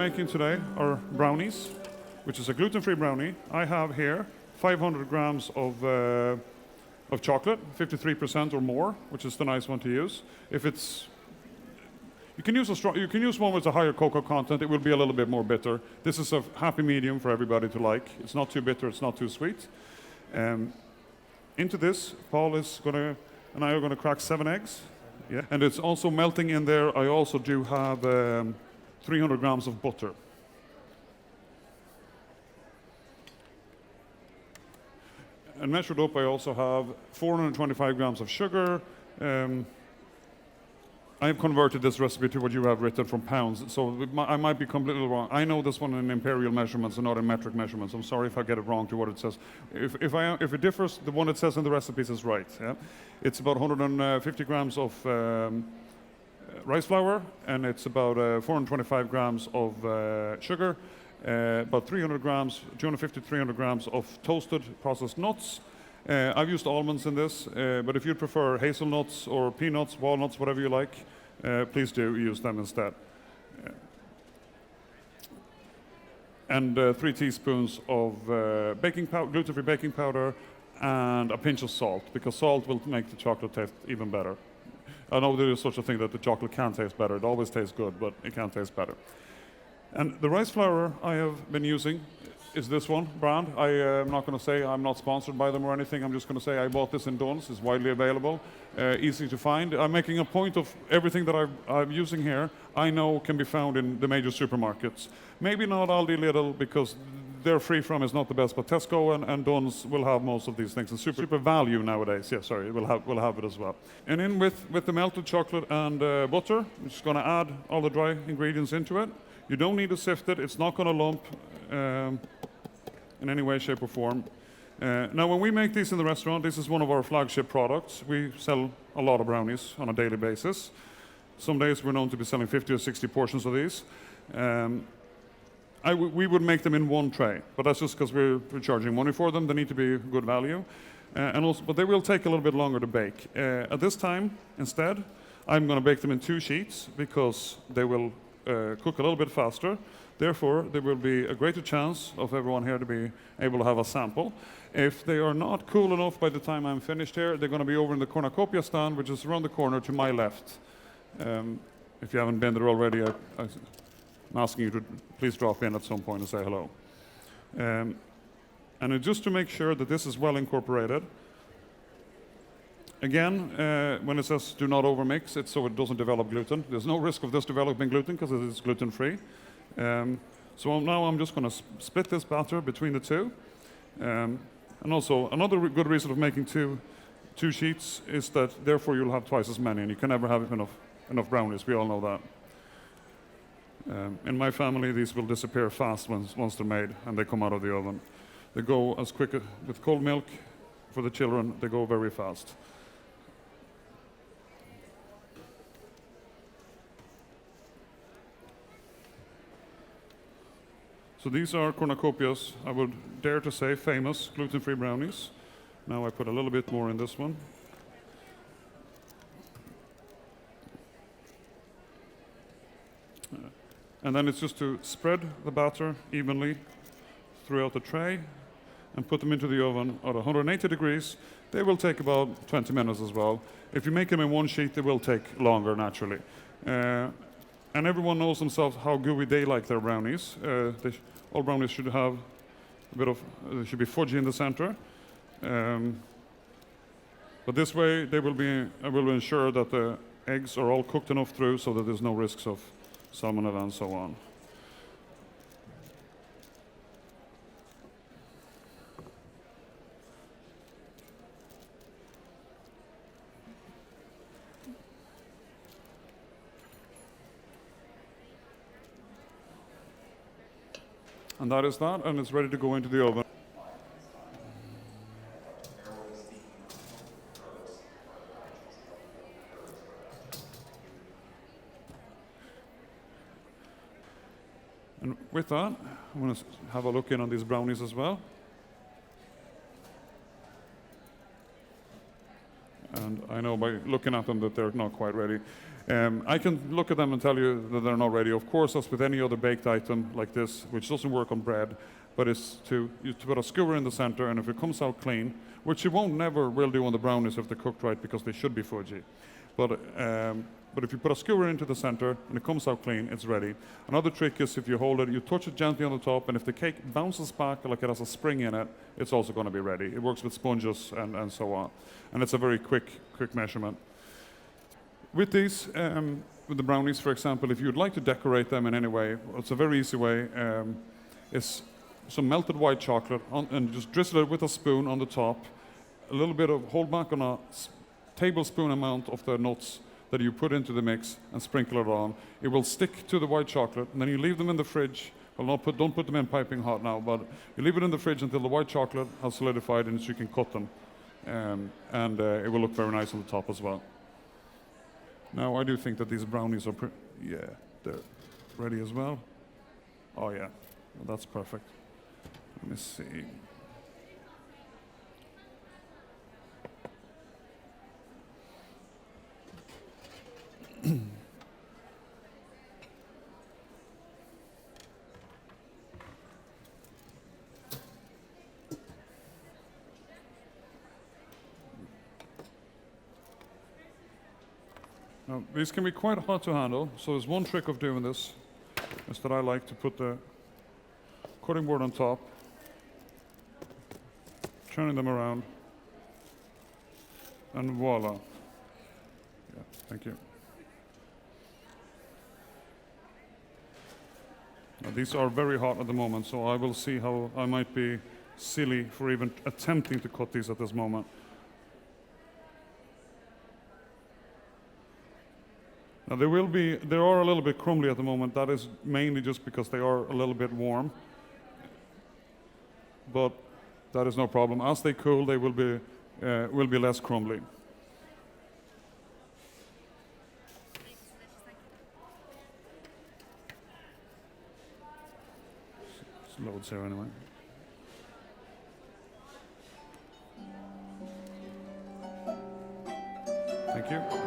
making today are brownies, which is a gluten-free brownie. I have here 500 grams of chocolate, 53% or more, which is the nice one to use. If it's you can use one with a higher cocoa content. It will be a little bit more bitter. This is a happy medium for everybody to like. It's not too bitter. It's not too sweet. Into this, Paul and I are gonna crack 7 eggs. Yeah, and it's also melting in there. I also do have 300 grams of butter. And measured up, I also have 425 grams of sugar. I have converted this recipe to what you have written from pounds, so I might be completely wrong. I know this one in imperial measurements and not in metric measurements. I'm sorry if I get it wrong to what it says. If it differs, the one it says in the recipes is right. Yeah? It's about 150 grams of rice flour, and it's about 425 grams of sugar, about 250 to 300 grams of toasted processed nuts. I've used almonds in this, but if you prefer hazelnuts or peanuts, walnuts, whatever you like, please do use them instead. And 3 teaspoons of gluten-free baking powder, and a pinch of salt, because salt will make the chocolate taste even better. I know there is such a thing that the chocolate can taste better. It always tastes good, but it can taste better. And the rice flour I have been using is this one brand. I am not going to say I'm not sponsored by them or anything. I'm just going to say I bought this in Dunn's. It's widely available, easy to find. I'm making a point of everything that I'm using here I know can be found in the major supermarkets. Maybe not Aldi Lidl, because their free from is not the best, but Tesco and Dunn's will have most of these things. And super value nowadays. Yeah, sorry, we'll have it as well. And in with the melted chocolate and butter, I'm just going to add all the dry ingredients into it. You don't need to sift it. It's not going to lump in any way, shape, or form. Now, when we make these in the restaurant, this is one of our flagship products. We sell a lot of brownies on a daily basis. Some days we're known to be selling 50 or 60 portions of these. We would make them in one tray, but that's just because we're charging money for them. They need to be good value. But they will take a little bit longer to bake. At this time, instead, I'm going to bake them in 2 sheets, because they will cook a little bit faster. Therefore, there will be a greater chance of everyone here to be able to have a sample. If they are not cool enough by the time I'm finished here, they're going to be over in the Cornucopia stand, which is around the corner to my left. If you haven't been there already, I'm asking you to please drop in at some point and say hello. And just to make sure that this is well incorporated, again, when it says do not overmix, it's so it doesn't develop gluten. There's no risk of this developing gluten because it is gluten-free. So now I'm just going to split this batter between the two. And also, another good reason of making two sheets is that therefore you'll have twice as many, and you can never have enough brownies. We all know that. In my family, these will disappear fast once they're made and they come out of the oven. They go as quick with cold milk for the children. They go very fast. So these are Cornucopia's, I would dare to say, famous gluten-free brownies. Now I put a little bit more in this one. And then it's just to spread the batter evenly throughout the tray and put them into the oven at 180 degrees. They will take about 20 minutes as well. If you make them in one sheet, they will take longer, naturally. And everyone knows themselves how gooey they like their brownies. All brownies should have a bit of, should be fudgy in the center. But this way, I will ensure that the eggs are all cooked enough through so that there's no risks of salmonella and so on. And that is that, and it's ready to go into the oven. And with that, I'm going to have a look in on these brownies as well. And I know by looking at them that they're not quite ready. I can look at them and tell you that they're not ready. Of course, as with any other baked item like this, which doesn't work on bread, but it's to put a skewer in the center, and if it comes out clean, which it won't never will do on the brownies if they're cooked right, because they should be fudgy. But if you put a skewer into the center and it comes out clean, it's ready. Another trick is if you hold it, you touch it gently on the top, and if the cake bounces back like it has a spring in it, it's also going to be ready. It works with sponges and so on. And it's a very quick measurement. With these, with the brownies, for example, if you'd like to decorate them in any way, it's a very easy way. Is some melted white chocolate and just drizzle it with a spoon on the top. A little bit of, hold back on a tablespoon amount of the nuts that you put into the mix and sprinkle it on. It will stick to the white chocolate, and then you leave them in the fridge. Well, don't put them in piping hot now, but you leave it in the fridge until the white chocolate has solidified and you can cut them. And it will look very nice on the top as well. Now, I do think that these brownies are they're ready as well. Oh yeah, well, that's perfect. Let me see. Now, these can be quite hard to handle, so there's one trick of doing this, is that I like to put the cutting board on top, turning them around, and voila. Yeah, thank you. Now, these are very hot at the moment, so I will see how I might be silly for even attempting to cut these at this moment. Now they are a little bit crumbly at the moment. That is mainly just because they are a little bit warm. But that is no problem. As they cool, they will be less crumbly. It's loads here anyway. Thank you.